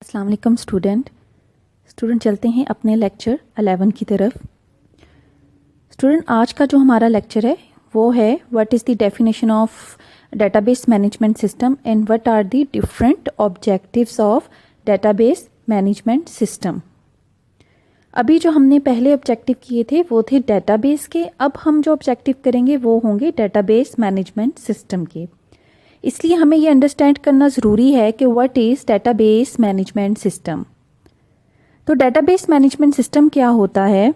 अस्सलाम वालेकुम स्टूडेंट चलते हैं अपने लेक्चर 11 की तरफ। स्टूडेंट आज का जो हमारा लेक्चर है वो है what is the definition of database management system and what are the different objectives of database management system. अभी जो हमने पहले ऑब्जेक्टिव किए थे वो थे डेटाबेस के, अब हम जो ऑब्जेक्टिव करेंगे वो होंगे डेटाबेस मैनेजमेंट सिस्टम के। इसलिए हमें ये अंडरस्टैंड करना ज़रूरी है कि what is database management system. तो डेटाबेस मैनेजमेंट सिस्टम क्या होता है?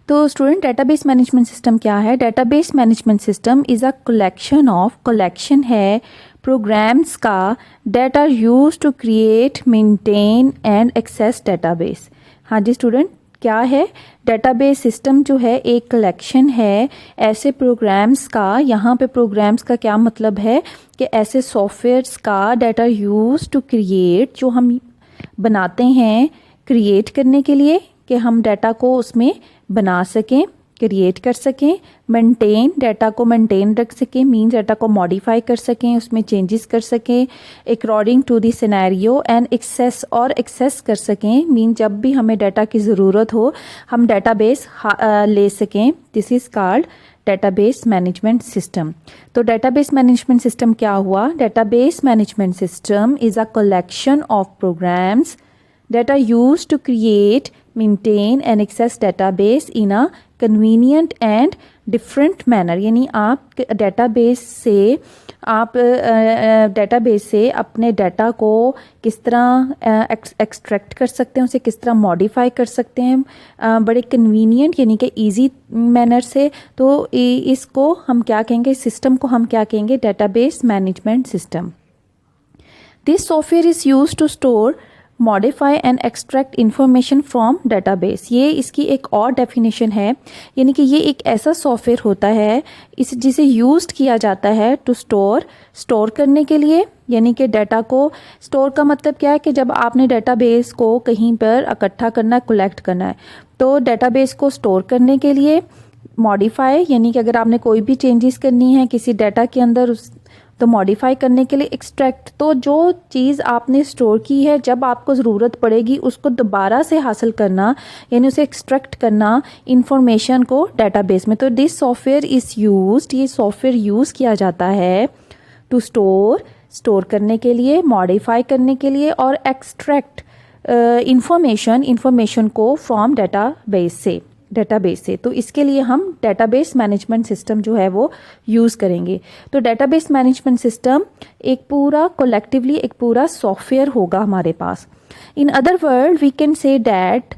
तो स्टूडेंट डेटाबेस मैनेजमेंट सिस्टम क्या है? Database management system is a collection है प्रोग्राम्स का that are used to create, maintain and access database. हाँ जी स्टूडेंट, क्या है? डेटाबेस सिस्टम जो है एक कलेक्शन है ऐसे प्रोग्राम्स का। यहाँ पे प्रोग्राम्स का क्या मतलब है कि ऐसे सॉफ्टवेयर्स का डेटा यूज टू क्रिएट, जो हम बनाते हैं क्रिएट करने के लिए कि हम डाटा को उसमें बना सकें, क्रिएट कर सकें, मेंटेन, डाटा को मेंटेन रख सकें, मीन्स डाटा को मॉडिफाई कर सकें, उसमें चेंजेस कर सकें according to the scenario and access कर सकें, मीन जब भी हमें डाटा की ज़रूरत हो हम डाटाबेस ले सकें। This is called database management system. तो डेटाबेस मैनेजमेंट सिस्टम क्या हुआ? Database management system is a collection of programs that are used to create, maintain and access database in a convenient and different manner। यानी आप database से अपने data को किस तरह एक्सट्रैक्ट कर सकते हैं, उसे किस तरह मॉडिफाई कर सकते हैं बड़े कन्वीनियंट यानी कि ईजी मैनर से। तो इसको हम क्या कहेंगे, सिस्टम को हम क्या कहेंगे? Database management system. This software is used to store, modify and extract information from database. ये इसकी एक और डेफिनेशन है, यानी कि ये एक ऐसा सॉफ्टवेयर होता है जिसे यूज्ड किया जाता है टू स्टोर करने के लिए। यानी कि डाटा को स्टोर का मतलब क्या है कि जब आपने डेटाबेस को कहीं पर इकट्ठा करना है, कलेक्ट करना है, तो डेटाबेस को स्टोर करने के लिए, मॉडिफाई यानी कि अगर आपने कोई भी चेंजेस करनी है किसी डाटा के अंदर तो मॉडिफाई करने के लिए, एक्सट्रैक्ट तो जो चीज़ आपने स्टोर की है जब आपको ज़रूरत पड़ेगी उसको दोबारा से हासिल करना, यानी उसे एक्सट्रैक्ट करना इंफॉर्मेशन को डेटाबेस में। तो दिस सॉफ्टवेयर इज़ यूज्ड, ये सॉफ्टवेयर यूज़ किया जाता है टू स्टोर करने के लिए, मॉडिफाई करने के लिए और एक्सट्रैक्ट इंफॉर्मेशन को फ्रॉम डेटाबेस से। तो इसके लिए हम डेटाबेस मैनेजमेंट सिस्टम जो है वो यूज़ करेंगे। तो डेटाबेस मैनेजमेंट सिस्टम एक पूरा कलेक्टिवली एक पूरा सॉफ्टवेयर होगा हमारे पास। In other word we can say that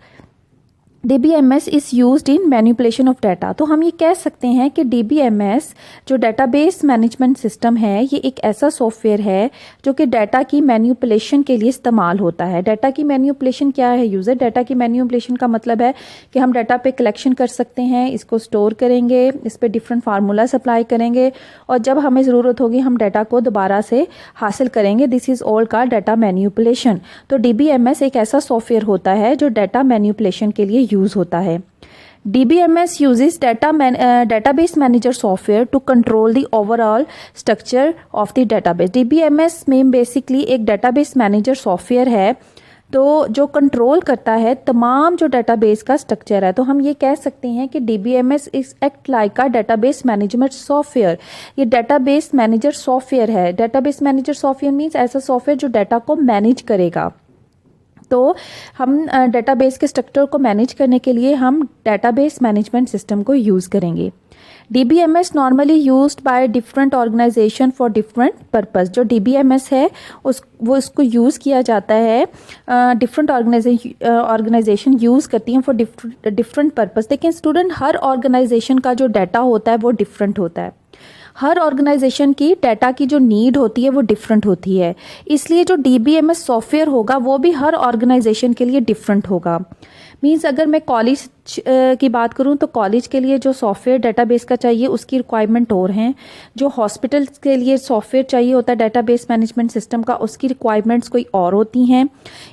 DBMS is used in manipulation of data. तो हम ये कह सकते हैं कि DBMS जो डेटाबेस मैनेजमेंट सिस्टम है ये एक ऐसा सॉफ्टवेयर है जो कि डाटा की मैनिपुलेशन के लिए इस्तेमाल होता है। डाटा की मैनिपुलेशन क्या है यूज़र? डाटा की मैनिपुलेशन का मतलब है कि हम डाटा पे कलेक्शन कर सकते हैं, इसको स्टोर करेंगे, इस पर डिफरेंट फार्मूलाज अप्लाई करेंगे और जब हमें ज़रूरत होगी हम डाटा को दोबारा से हासिल करेंगे। This is all called data manipulation. तो DBMS एक ऐसा सॉफ्टवेयर होता है जो डाटा मैनिपुलेशन के लिए यूज होता है। DBMS uses database manager software to control the overall structure of the database। DBMS में बेसिकली एक database manager software है तो जो कंट्रोल करता है तमाम जो डेटाबेस का स्ट्रक्चर है। तो हम ये कह सकते हैं कि DBMS is act like a database management software. ये डेटाबेस मैनेजर सॉफ्टवेयर है। डेटाबेस मैनेजर सॉफ्टवेयर मीन्स ऐसा सॉफ्टवेयर जो डाटा को मैनेज करेगा। तो हम डेटाबेस के स्ट्रक्चर को मैनेज करने के लिए हम डेटाबेस मैनेजमेंट सिस्टम को यूज़ करेंगे। DBMS normally used by different organisation for different purpose. जो DBMS है वो इसको यूज़ किया जाता है, डिफरेंट ऑर्गेनाइजेशन यूज़ करती हैं फॉर डिफरेंट पर्पस। लेकिन स्टूडेंट हर ऑर्गेनाइजेशन का जो डाटा होता है वो डिफरेंट होता है। हर ऑर्गेनाइजेशन की डाटा की जो नीड होती है वो डिफरेंट होती है, इसलिए जो DBMS सॉफ्टवेयर होगा वो भी हर ऑर्गेनाइजेशन के लिए डिफरेंट होगा। मीन्स अगर मैं कॉलेज की बात करूं तो कॉलेज के लिए जो सॉफ्टवेयर डेटाबेस का चाहिए उसकी रिक्वायरमेंट और हैं, जो हॉस्पिटल्स के लिए सॉफ्टवेयर चाहिए होता है डेटाबेस मैनेजमेंट सिस्टम का उसकी रिक्वायरमेंट्स कोई और होती हैं।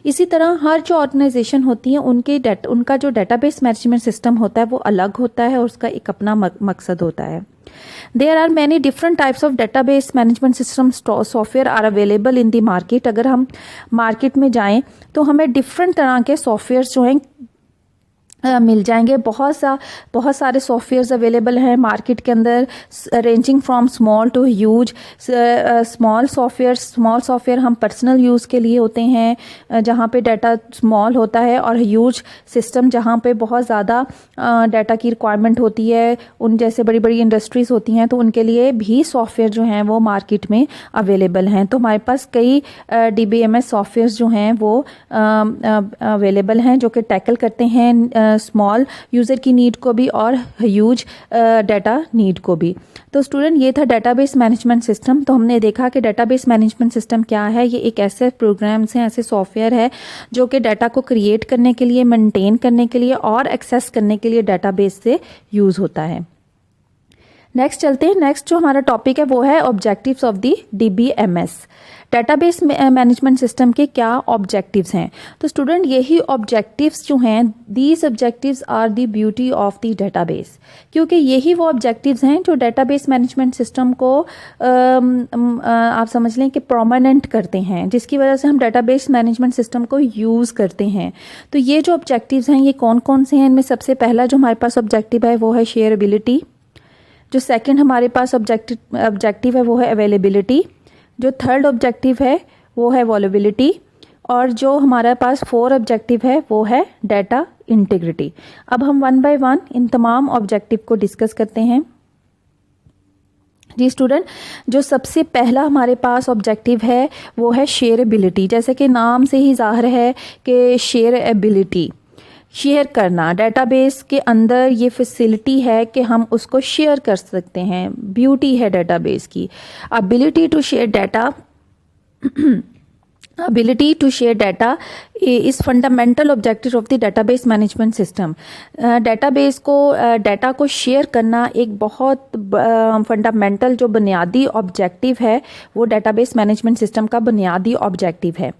इसी तरह हर जो ऑर्गेनाइजेशन होती है उनका जो डेटाबेस मैनेजमेंट सिस्टम होता है वो अलग होता है और उसका एक अपना मकसद होता है। There are many different types of database management system software are available in the market। अगर हम मार्केट में जाएं तो हमें डिफरेंट तरह के सॉफ्टवेयर जो हैं मिल जाएंगे। बहुत सारे सॉफ्टवेयर्स अवेलेबल हैं मार्केट के अंदर, ranging from small to huge. Small software हम पर्सनल यूज़ के लिए होते हैं जहाँ पे डाटा स्मॉल होता है, और ह्यूज सिस्टम जहाँ पे बहुत ज़्यादा डाटा की रिक्वायरमेंट होती है, उन जैसे बड़ी बड़ी इंडस्ट्रीज़ होती हैं तो उनके लिए भी सॉफ्टवेयर जो हैं वो मार्केट में अवेलेबल हैं। तो हमारे पास कई DBMS सॉफ्टवेयर जो हैं वो अवेलेबल हैं जो कि टैकल करते हैं स्मॉल यूज़र की नीड को भी और ह्यूज डाटा नीड को भी। तो स्टूडेंट ये था डेटाबेस मैनेजमेंट सिस्टम। तो हमने देखा कि डेटाबेस मैनेजमेंट सिस्टम क्या है। ये एक ऐसे प्रोग्राम्स हैं, ऐसे सॉफ्टवेयर है जो कि डाटा को क्रिएट करने के लिए, मेंटेन करने के लिए और एक्सेस करने के लिए डेटाबेस से यूज़ होता है। नेक्स्ट चलते हैं। नेक्स्ट जो हमारा टॉपिक है वो है objectives of the DBMS। Database management system के क्या ऑब्जेक्टिव्स हैं? तो स्टूडेंट यही ऑब्जेक्टिव्स जो हैं, these objectives are the beauty of the database, क्योंकि यही वो ऑब्जेक्टिव्स हैं जो डेटाबेस मैनेजमेंट सिस्टम को आप समझ लें कि प्रोमिनेंट करते हैं, जिसकी वजह से हम डेटाबेस मैनेजमेंट सिस्टम को यूज़ करते हैं। तो ये जो ऑब्जेक्टिव्स हैं ये कौन कौन से हैं? इनमें सबसे पहला जो हमारे पास ऑब्जेक्टिव है वो है शेयरेबिलिटी। जो सेकंड हमारे पास ऑब्जेक्टिव है वो है अवेलेबिलिटी। जो थर्ड ऑब्जेक्टिव है वो है वॉलेबिलिटी, और जो हमारे पास फोर ऑब्जेक्टिव है वो है डाटा इंटीग्रिटी। अब हम वन बाय वन इन तमाम ऑब्जेक्टिव को डिस्कस करते हैं। जी स्टूडेंट, जो सबसे पहला हमारे पास ऑब्जेक्टिव है वो है शेयरेबिलिटी। जैसे कि नाम से ही ज़ाहिर है कि शेयरेबिलिटी, शेयर करना, डेटाबेस के अंदर ये फैसिलिटी है कि हम उसको शेयर कर सकते हैं, ब्यूटी है डेटाबेस की। Ability to share data ability to share data is fundamental objective of the database management system। Database को डाटा को शेयर करना एक बहुत फंडामेंटल जो बुनियादी ऑब्जेक्टिव है वो डेटाबेस मैनेजमेंट सिस्टम का बुनियादी ऑब्जेक्टिव है।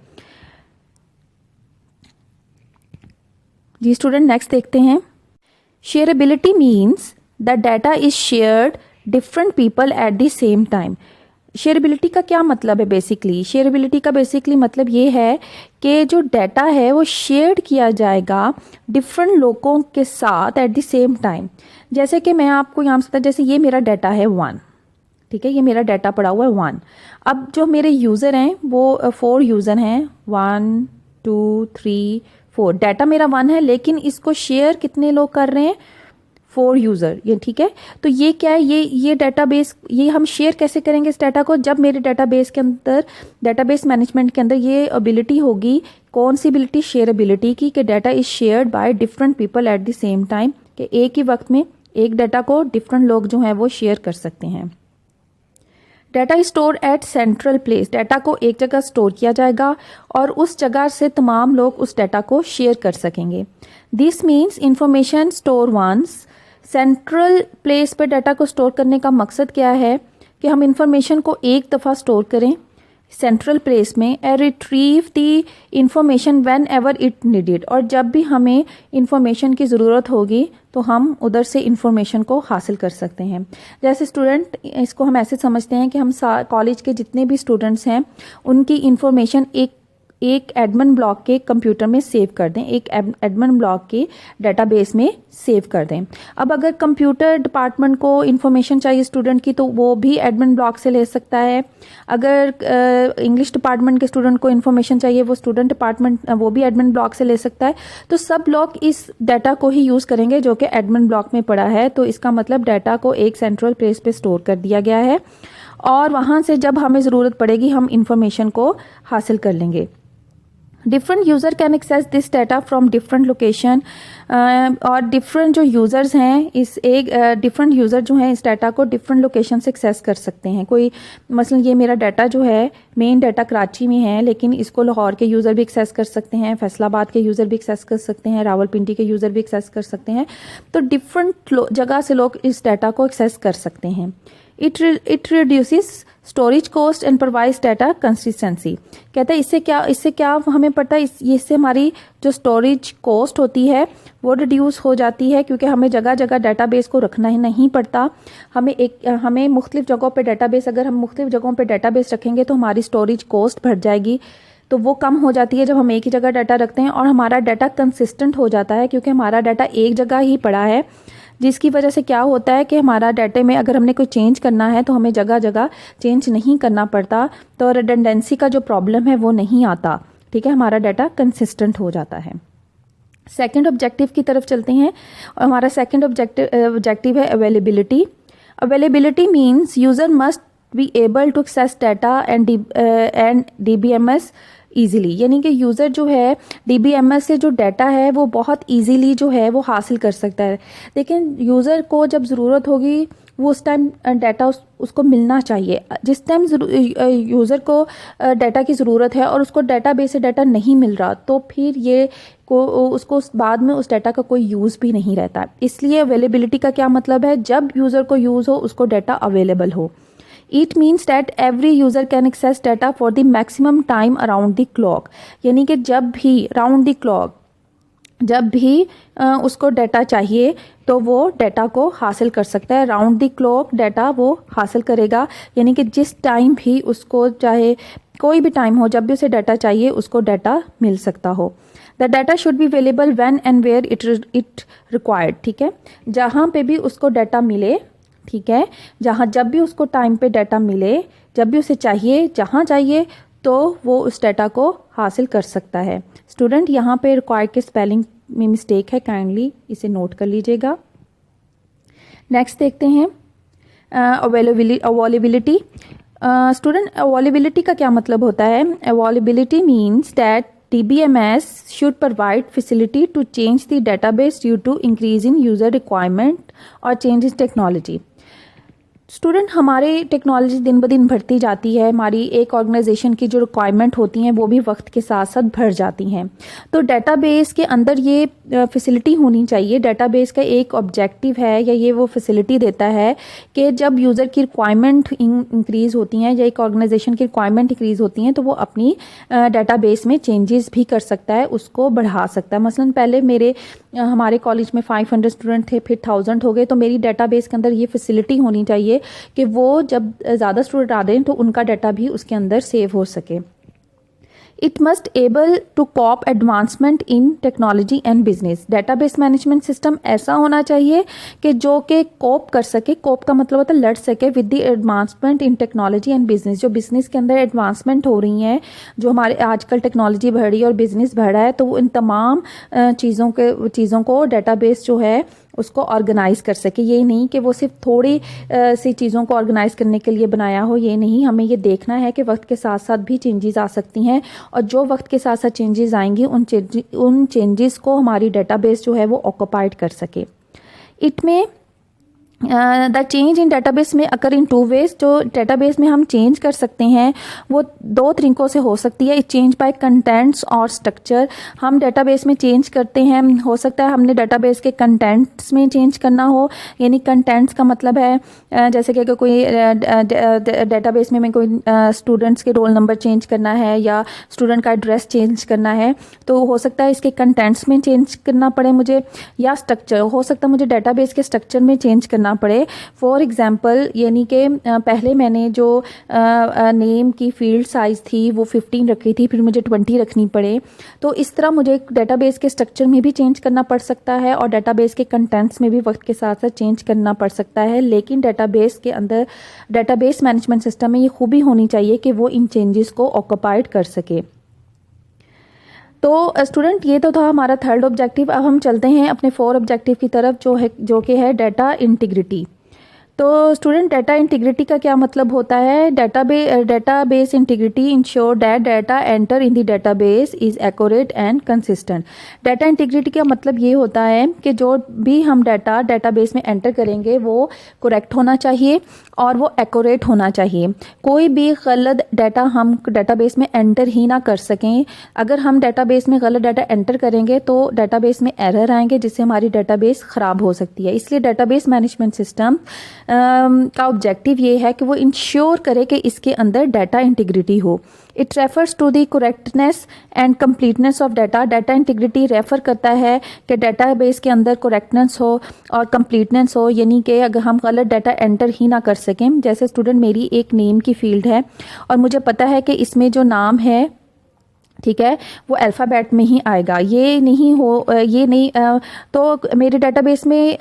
जी स्टूडेंट, नेक्स्ट देखते हैं। Shareability means the data is shared different people at the same time. Shareability का क्या मतलब है? बेसिकली शेयरेबिलिटी का बेसिकली मतलब ये है कि जो डाटा है वो शेयर किया जाएगा डिफरेंट लोगों के साथ एट द सेम टाइम। जैसे कि मैं आपको यहाँ से, जैसे ये मेरा डाटा है 1, ठीक है, ये मेरा डाटा पड़ा हुआ है 1। अब जो मेरे यूज़र हैं वो 4 यूज़र हैं, 1 2 3 4। डाटा मेरा 1 है लेकिन इसको शेयर कितने लोग कर रहे हैं? 4 यूज़र, ये ठीक है। तो ये क्या है? ये डाटाबेस, ये हम शेयर कैसे करेंगे इस डाटा को? जब मेरे डाटाबेस के अंदर, डेटाबेस मैनेजमेंट के अंदर ये एबिलिटी होगी। कौन सी एबिलिटी? शेयरेबिलिटी की, कि data is shared by different people at the same time, कि एक ही वक्त में एक डाटा को डिफरेंट लोग जो हैं वो शेयर कर सकते हैं। Data is store at central place. Data को एक जगह स्टोर किया जाएगा और उस जगह से तमाम लोग उस डाटा को शेयर कर सकेंगे। This means information store once. Central place पे डाटा को स्टोर करने का मकसद क्या है? कि हम इंफॉर्मेशन को एक दफ़ा स्टोर करें सेंट्रल प्लेस में, and retrieve the information when ever it needed. और जब भी हमें इंफॉर्मेशन की ज़रूरत होगी तो हम उधर से इंफॉर्मेशन को हासिल कर सकते हैं। जैसे स्टूडेंट, इसको हम ऐसे समझते हैं कि हम कॉलेज के जितने भी स्टूडेंट्स हैं उनकी इंफॉर्मेशन एक एडमिन ब्लॉक के कंप्यूटर में सेव कर दें, एक एडमिन ब्लॉक के डेटाबेस में सेव कर दें। अब अगर कंप्यूटर डिपार्टमेंट को इंफॉर्मेशन चाहिए स्टूडेंट की तो वो भी एडमिन ब्लॉक से ले सकता है। अगर इंग्लिश डिपार्टमेंट के स्टूडेंट को इंफॉर्मेशन चाहिए वो भी एडमिन ब्लॉक से ले सकता है। तो सब लोग इस डाटा को ही यूज़ करेंगे जो कि एडमिन ब्लॉक में पड़ा है। तो इसका मतलब डाटा को एक सेंट्रल प्लेस पे स्टोर कर दिया गया है और वहाँ से जब हमें ज़रूरत पड़ेगी हम इंफॉर्मेशन को हासिल कर लेंगे। Different user can access this data from different location, और डिफरेंट जो यूज़र्स हैं इस एक डिफरेंट यूज़र जो हैं इस डाटा को डिफरेंट लोकेशन से एक्सेस कर सकते हैं। कोई मसलन ये मेरा डाटा जो है मेन डाटा कराची में है, लेकिन इसको लाहौर के यूज़र भी एक्सेस कर सकते हैं, फैसलाबाद के यूज़र भी एक्सेस कर सकते हैं, रावलपिंडी के यूज़र भी एक्सेस कर सकते हैं। तो डिफरेंट जगह से लोग इस डाटा को एक्सेस कर सकते हैं। It reduces storage cost and provides data consistency. कहता है इससे क्या हमें पता है, इससे हमारी जो स्टोरेज कॉस्ट होती है वो रिड्यूस हो जाती है, क्योंकि हमें जगह जगह डाटाबेस को रखना ही नहीं पड़ता। हमें मुख्तलिफ जगहों पे डाटाबेस, अगर हम मुख्तलिफ जगहों पे डाटाबेस रखेंगे तो हमारी स्टोरेज कॉस्ट बढ़ जाएगी, तो वो कम हो जाती है जब हम एक ही जगह डाटा रखते हैं, और हमारा डाटा कंसिस्टेंट हो जाता है क्योंकि हमारा डाटा एक जगह ही पड़ा है, जिसकी वजह से क्या होता है कि हमारा डाटे में अगर हमने कोई चेंज करना है तो हमें जगह जगह चेंज नहीं करना पड़ता, तो रिडंडेंसी का जो प्रॉब्लम है वो नहीं आता। ठीक है, हमारा डाटा कंसिस्टेंट हो जाता है। सेकंड ऑब्जेक्टिव की तरफ चलते हैं, और हमारा सेकंड ऑब्जेक्टिव है availability. Availability means user must be able to access data and DBMS easily, यानी कि यूज़र जो है DBMS से जो डाटा है वो बहुत ईज़िली जो है वो हासिल कर सकता है। लेकिन यूज़र को जब ज़रूरत होगी वो उस टाइम डाटा उसको मिलना चाहिए। जिस टाइम यूज़र को डाटा की ज़रूरत है और उसको डाटाबेस से डाटा नहीं मिल रहा, तो फिर उसको बाद में उस डाटा का कोई यूज़ भी नहीं रहता। इसलिए अवेलेबिलिटी का क्या मतलब है, जब यूज़र को यूज़ हो उसको डाटा अवेलेबल हो। It means that every user can access data for the maximum time around the clock, यानी कि जब भी round the clock, जब भी उसको डाटा चाहिए तो वो डाटा को हासिल कर सकता है। राउंड द क्लॉक डाटा वो हासिल करेगा, यानी कि जिस टाइम भी उसको, चाहे कोई भी टाइम हो, जब भी उसे डाटा चाहिए उसको डाटा मिल सकता हो। The data should be available when and where it required. ठीक है, जहाँ पे भी उसको डाटा मिले, ठीक है, जब भी उसको टाइम पे डाटा मिले, जब भी उसे चाहिए, जहाँ चाहिए, तो वो उस डाटा को हासिल कर सकता है। स्टूडेंट, यहाँ पे रिक्वायर्ड के स्पेलिंग में मिस्टेक है, काइंडली इसे नोट कर लीजिएगा। नेक्स्ट देखते हैं अवेलेबिलिटी। स्टूडेंट, अवेलेबिलिटी का क्या मतलब होता है? Availability means that DBMS should provide facility to change the database due to increase in user requirement or change in technology. Student, हमारी टेक्नोलॉजी दिन ब दिन बढ़ती जाती है, हमारी एक ऑर्गेनाइजेशन की जो रिक्वायरमेंट होती हैं वो भी वक्त के साथ साथ बढ़ जाती हैं। तो डाटाबेस के अंदर ये फैसिलिटी होनी चाहिए। डाटाबेस का एक ऑब्जेक्टिव है या ये वो फैसिलिटी देता है कि जब यूज़र की रिक्वायरमेंट इंक्रीज़ होती हैं या एक ऑर्गेनाइजेशन की रिक्वायरमेंट इंक्रीज़ होती हैं तो वो अपनी डाटाबेस में चेंजेस भी कर सकता है, उसको बढ़ा सकता है। मसलन पहले हमारे कॉलेज में 500 स्टूडेंट थे, फिर 1000 हो गए, तो मेरी डाटाबेस के अंदर ये फैसिलिटी होनी चाहिए कि वो जब ज़्यादा स्टूडेंट आ रहे हैं तो उनका डाटा भी उसके अंदर सेव हो सके। It must able to cope advancement in technology and business. Database management system ऐसा होना चाहिए कि जो कि कोप कर सके, कोप का मतलब होता है लड़ सके with the advancement in technology and business. जो बिजनेस के अंदर एडवांसमेंट हो रही है, जो हमारे आजकल टेक्नोलॉजी बढ़ रही है और बिजनेस बढ़ा है, तो वो इन तमाम चीज़ों को डाटाबेस जो है उसको ऑर्गेनाइज कर सके। ये नहीं कि वो सिर्फ थोड़ी सी चीज़ों को ऑर्गेनाइज करने के लिए बनाया हो, ये नहीं। हमें ये देखना है कि वक्त के साथ साथ भी चेंजेस आ सकती हैं, और जो वक्त के साथ साथ चेंजेस आएंगी उन चेंजेस को हमारी डाटाबेस जो है वो ऑक्यूपाइड कर सके। इट में द चेंज इन डाटाबेस में अकर इन 2 वेज। जो डाटाबेस में हम चेंज कर सकते हैं वो 2 तरीकों से हो सकती है। चेंज बाय कंटेंट्स और स्ट्रक्चर। हम डाटाबेस में चेंज करते हैं, हो सकता है हमने डाटाबेस के कंटेंट्स में चेंज करना हो, यानी कंटेंट्स का मतलब है जैसे कि कोई डाटाबेस में कोई स्टूडेंट्स के रोल नंबर चेंज करना है या स्टूडेंट का एड्रेस चेंज करना है, तो हो सकता है इसके कंटेंट्स में चेंज करना पड़े मुझे, या स्ट्रक्चर हो सकता है मुझे डाटाबेस के स्ट्रक्चर में चेंज करना पड़े। फॉर एग्जाम्पल, यानी कि पहले मैंने जो नेम की फील्ड साइज थी वो 15 रखी थी, फिर मुझे 20 रखनी पड़े। तो इस तरह मुझे डाटाबेस के स्ट्रक्चर में भी चेंज करना पड़ सकता है और डाटाबेस के कंटेंट्स में भी वक्त के साथ साथ चेंज करना पड़ सकता है। लेकिन डाटाबेस के अंदर, डाटाबेस मैनेजमेंट सिस्टम में ये खूबी होनी चाहिए कि वो इन चेंजेस को ऑक्यूपाइड कर सके। तो स्टूडेंट, ये तो था हमारा 3rd ऑब्जेक्टिव। अब हम चलते हैं अपने 4th ऑब्जेक्टिव की तरफ, जो कि है डाटा इंटीग्रिटी। तो स्टूडेंट डाटा इंटीग्रिटी का क्या मतलब होता है? Database integrity ensure that data enter in the database is accurate and consistent. Data integrity का मतलब ये होता है कि जो भी हम डेटाबेस में एंटर करेंगे वो करेक्ट होना चाहिए और वो एक्यूरेट होना चाहिए। कोई भी गलत डाटा हम डेटाबेस में एंटर ही ना कर सकें। अगर हम डेटाबेस में गलत डाटा एंटर करेंगे तो डेटाबेस में एरर आएंगे जिससे हमारी डेटाबेस ख़राब हो सकती है। इसलिए डेटाबेस मैनेजमेंट सिस्टम का ऑब्जेक्टिव ये है कि वो इंश्योर करे कि इसके अंदर डाटा इंटीग्रिटी हो। It refers to the correctness and completeness of data. Data integrity refer करता है कि डेटाबेस के अंदर करेक्टनेस हो और कंप्लीटनेस हो, यानी कि अगर हम गलत डाटा एंटर ही ना कर सकें। जैसे स्टूडेंट मेरी एक नेम की फील्ड है और मुझे पता है कि इसमें जो नाम है, ठीक है, वो अल्फ़ाबेट में ही आएगा। ये नहीं तो मेरे डेटाबेस में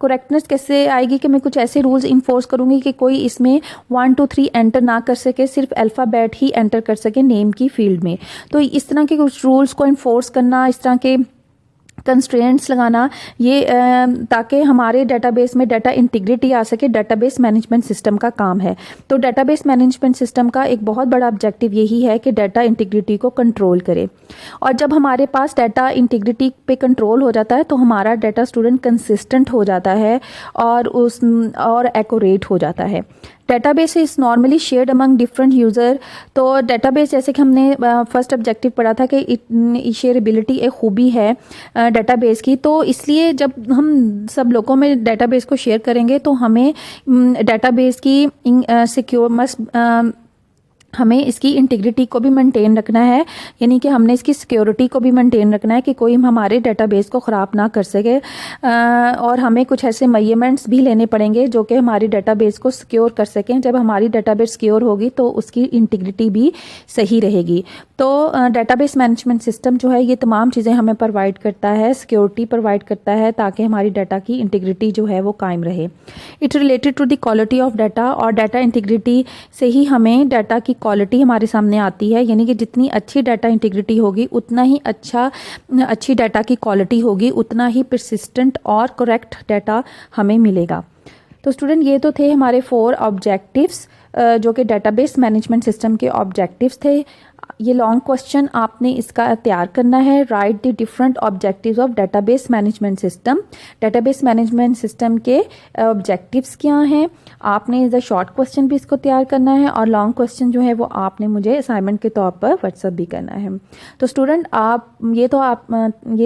करेक्टनेस कैसे आएगी कि मैं कुछ ऐसे रूल्स इन्फोर्स करूंगी कि कोई इसमें 1 2 3 एंटर ना कर सके, सिर्फ अल्फ़ाबेट ही एंटर कर सके नेम की फील्ड में। तो इस तरह के कुछ रूल्स को इन्फोर्स करना, इस तरह के कंस्ट्रेंट्स लगाना, ये ताकि हमारे डेटाबेस में डाटा इंटीग्रिटी आ सके, डेटाबेस मैनेजमेंट सिस्टम का काम है। तो डेटाबेस मैनेजमेंट सिस्टम का एक बहुत बड़ा ऑब्जेक्टिव यही है कि डाटा इंटीग्रिटी को कंट्रोल करे। और जब हमारे पास डाटा इंटीग्रिटी पे कंट्रोल हो जाता है तो हमारा डाटा स्टूडेंट कंसिस्टेंट हो जाता है और एक्यूरेट हो जाता है। Database is normally shared among different user. तो डेटाबेस, जैसे कि हमने फर्स्ट ऑब्जेक्टिव पढ़ा था कि शेयरेबिलिटी एक खूबी है डेटाबेस की, तो इसलिए जब हम सब लोगों में डेटाबेस को शेयर करेंगे तो हमें डेटाबेस की हमें इसकी इंटीग्रिटी को भी मेंटेन रखना है, यानी कि हमने इसकी सिक्योरिटी को भी मेंटेन रखना है कि कोई हमारे डेटाबेस को ख़राब ना कर सके। और हमें कुछ ऐसे मेजरमेंट्स भी लेने पड़ेंगे जो कि हमारी डेटाबेस को सिक्योर कर सकें। जब हमारी डेटाबेस सिक्योर होगी तो उसकी इंटीग्रिटी भी सही रहेगी। तो डेटाबेस मैनेजमेंट सिस्टम जो है ये तमाम चीज़ें हमें प्रोवाइड करता है, सिक्योरिटी प्रोवाइड करता है ताकि हमारी डाटा की इंटीग्रिटी जो है वो कायम रहे। It related to the quality of data, और डाटा इंटीग्रिटी से ही हमें डाटा की क्वालिटी हमारे सामने आती है, यानी कि जितनी अच्छी डाटा इंटीग्रिटी होगी उतना ही अच्छी डाटा की क्वालिटी होगी, उतना ही परसिस्टेंट और करेक्ट डाटा हमें मिलेगा। तो स्टूडेंट ये तो थे हमारे 4 ऑब्जेक्टिव्स जो कि डेटाबेस मैनेजमेंट सिस्टम के ऑब्जेक्टिव्स थे। ये लॉन्ग क्वेश्चन आपने इसका तैयार करना है। Right the different objectives of database management system. Database management system के ऑब्जेक्टिव्स क्या हैं, आपने एज अ शॉर्ट क्वेश्चन भी इसको तैयार करना है और लॉन्ग क्वेश्चन जो है वो आपने मुझे असाइनमेंट के तौर पर व्हाट्सअप भी करना है। तो स्टूडेंट ये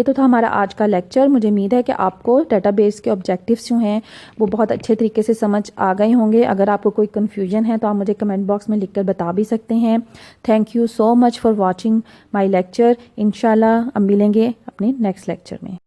तो था हमारा आज का लेक्चर। मुझे उम्मीद है कि आपको डेटाबेस के ऑब्जेक्टिव्स जो हैं वो बहुत अच्छे तरीके से समझ आ गए होंगे। अगर आपको कोई कन्फ्यूजन है तो आप मुझे कमेंट बॉक्स में लिखकर बता भी सकते हैं। Thank you so much for watching my lecture. इंशाल्लाह अब मिलेंगे अपने नेक्स्ट लेक्चर में।